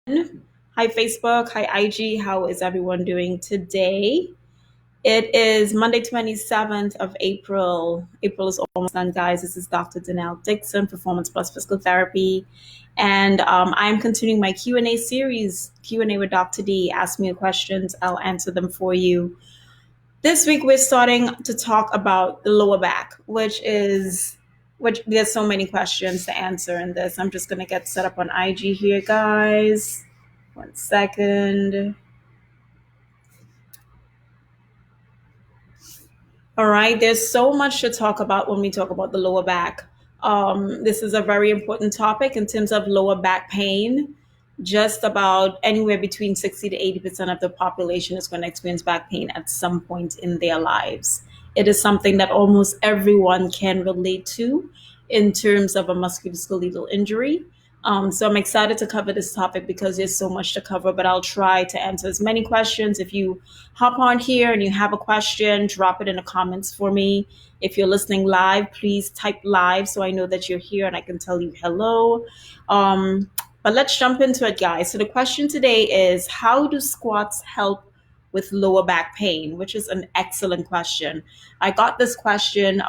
Hi, Facebook. Hi, IG. How is everyone doing today? It is Monday, 27th of April. April is almost done, guys. This is Dr. 𝘿𝙧 𝘿𝙚, Performance Plus Physical Therapy. And I'm continuing my Q&A series, Q&A with Dr. D. Ask me questions. I'll answer them for you. This week, we're starting to talk about the lower back, which there's so many questions to answer in this. I'm just going to get set up on IG here, guys. 1 second. All right, there's so much to talk about when we talk about the lower back. This is a very important topic in terms of lower back pain. Just about anywhere between 60 to 80% of the population is going to experience back pain at some point in their lives. It is something that almost everyone can relate to in terms of a musculoskeletal injury. So I'm excited to cover this topic because there's so much to cover, but I'll try to answer as many questions. If you hop on here and you have a question, drop it in the comments for me. If you're listening live, please type live so I know that you're here and I can tell you hello. But let's jump into it, guys. So the question today is, how do squats help with lower back pain? Which is an excellent question. I got this question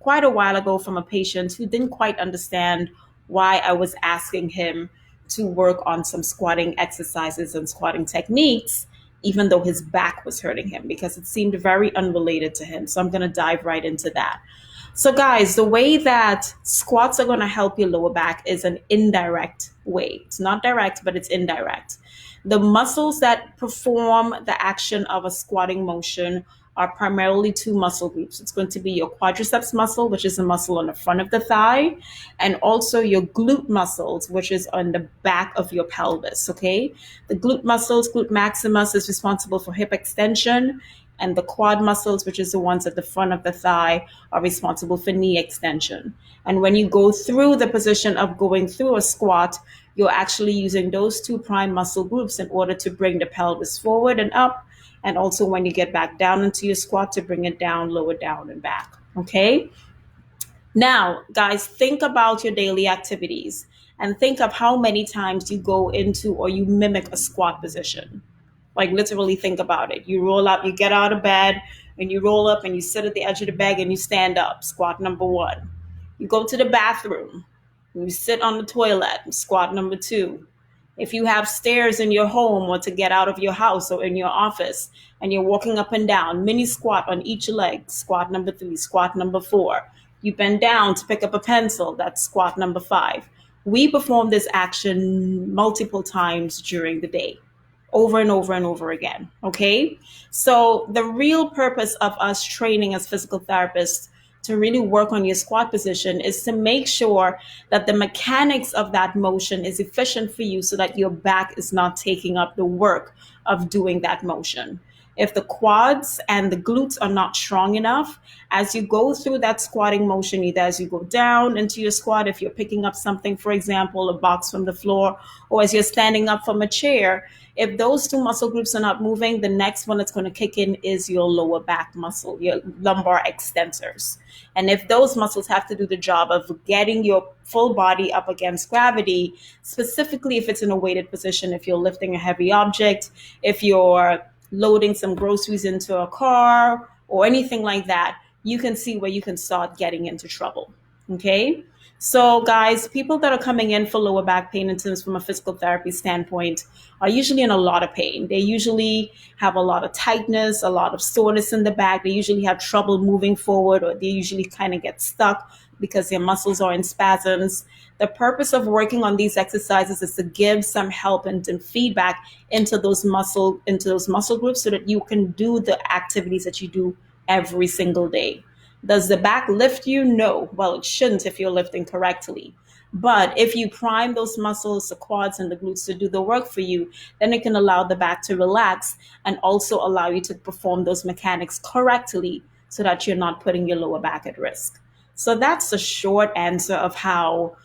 quite a while ago from a patient who didn't quite understand why I was asking him to work on some squatting exercises and squatting techniques, even though his back was hurting him, because it seemed very unrelated to him. So I'm going to dive right into that. So, guys, the way that squats are going to help your lower back is an indirect way. It's not direct, but it's indirect. The muscles that perform the action of a squatting motion are primarily two muscle groups. It's going to be your quadriceps muscle, which is a muscle on the front of the thigh, and also your glute muscles, which is on the back of your pelvis, okay? The glute muscles, glute maximus, is responsible for hip extension, and the quad muscles, which is the ones at the front of the thigh, are responsible for knee extension. And when you go through the position of going through a squat, you're actually using those two prime muscle groups in order to bring the pelvis forward and up, and also when you get back down into your squat to bring it down, lower down, and back, okay? Now, guys, think about your daily activities and think of how many times you go into or you mimic a squat position. Like, literally think about it. You roll up, you get out of bed, and you roll up and you sit at the edge of the bed and you stand up, squat number one. You go to the bathroom, and you sit on the toilet, squat number two. If you have stairs in your home or to get out of your house or in your office and you're walking up and down, mini squat on each leg, squat number three, squat number four. You bend down to pick up a pencil, that's squat number five. We perform this action multiple times during the day, over and over and over again, okay? So the real purpose of us training as physical therapists to really work on your squat position is to make sure that the mechanics of that motion is efficient for you so that your back is not taking up the work of doing that motion. If the quads and the glutes are not strong enough, as you go through that squatting motion, either as you go down into your squat, if you're picking up something, for example, a box from the floor, or as you're standing up from a chair, if those two muscle groups are not moving, the next one that's going to kick in is your lower back muscle, your lumbar extensors. And if those muscles have to do the job of getting your full body up against gravity, specifically if it's in a weighted position, if you're lifting a heavy object, if you're loading some groceries into a car or anything like that, you can see where you can start getting into trouble. Okay. So, guys, people that are coming in for lower back pain in terms from a physical therapy standpoint are usually in a lot of pain. They usually have a lot of tightness, a lot of soreness in the back. They usually have trouble moving forward, or they usually kind of get stuck because their muscles are in spasms. The purpose of working on these exercises is to give some help and feedback into those muscle groups so that you can do the activities that you do every single day. Does the back lift you? No. Well, it shouldn't if you're lifting correctly. But if you prime those muscles, the quads and the glutes to do the work for you, then it can allow the back to relax and also allow you to perform those mechanics correctly so that you're not putting your lower back at risk. So that's the short answer of how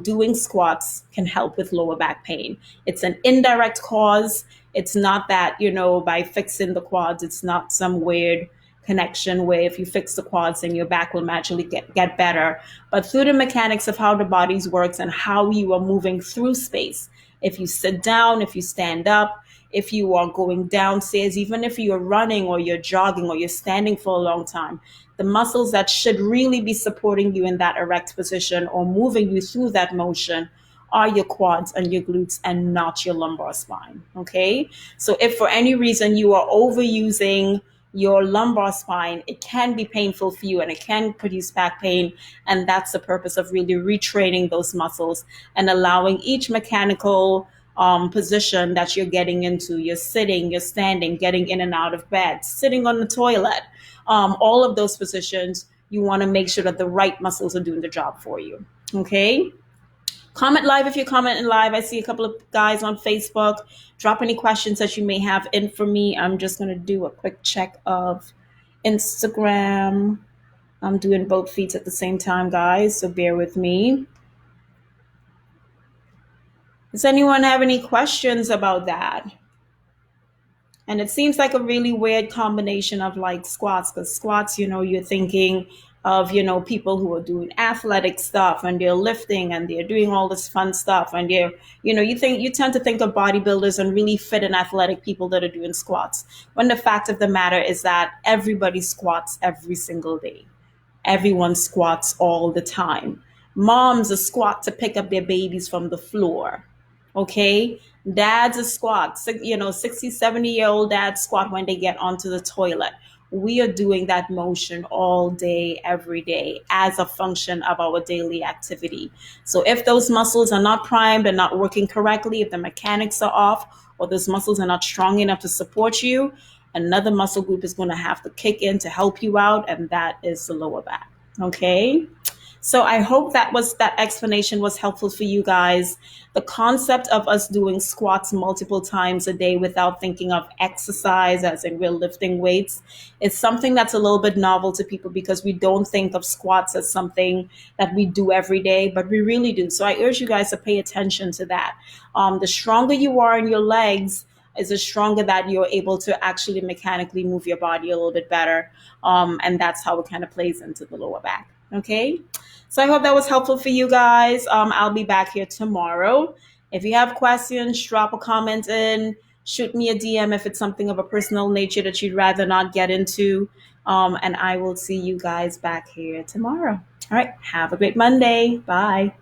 doing squats can help with lower back pain. It's an indirect cause. It's not that, by fixing the quads, it's not some weird connection where if you fix the quads then your back will magically get better. But through the mechanics of how the body works and how you are moving through space If you sit down, if you stand up, if you are going downstairs, even if you're running or you're jogging or you're standing for a long time, the muscles that should really be supporting you in that erect position or moving you through that motion are your quads and your glutes and not your lumbar spine. Okay. So if for any reason you are overusing your lumbar spine, it can be painful for you and it can produce back pain. And that's the purpose of really retraining those muscles and allowing each mechanical position that you're getting into. You're sitting, you're standing, getting in and out of bed, sitting on the toilet, all of those positions, you want to make sure that the right muscles are doing the job for you. Okay. Comment live if you're commenting live. I see a couple of guys on Facebook. Drop any questions that you may have in for me. I'm just going to do a quick check of Instagram. I'm doing both feeds at the same time, guys, so bear with me. Does anyone have any questions about that? And it seems like a really weird combination of like squats, because squats, you're thinking of, people who are doing athletic stuff and they're lifting and they're doing all this fun stuff. And you tend to think of bodybuilders and really fit and athletic people that are doing squats. When the fact of the matter is that everybody squats every single day. Everyone squats all the time. Moms a squat to pick up their babies from the floor. Okay. Dads a squat, 60, 70-year-old dads squat when they get onto the toilet. We are doing that motion all day, every day as a function of our daily activity. So if those muscles are not primed and not working correctly, if the mechanics are off, or those muscles are not strong enough to support you, another muscle group is going to have to kick in to help you out, and that is the lower back. Okay. So I hope that explanation was helpful for you guys. The concept of us doing squats multiple times a day without thinking of exercise, as in we're lifting weights, is something that's a little bit novel to people because we don't think of squats as something that we do every day, but we really do. So I urge you guys to pay attention to that. The stronger you are in your legs, is the stronger that you're able to actually mechanically move your body a little bit better. And that's how it kind of plays into the lower back. Okay. So I hope that was helpful for you guys. I'll be back here tomorrow. If you have questions, drop a comment in, shoot me a DM if it's something of a personal nature that you'd rather not get into. And I will see you guys back here tomorrow. All right. Have a great Monday. Bye.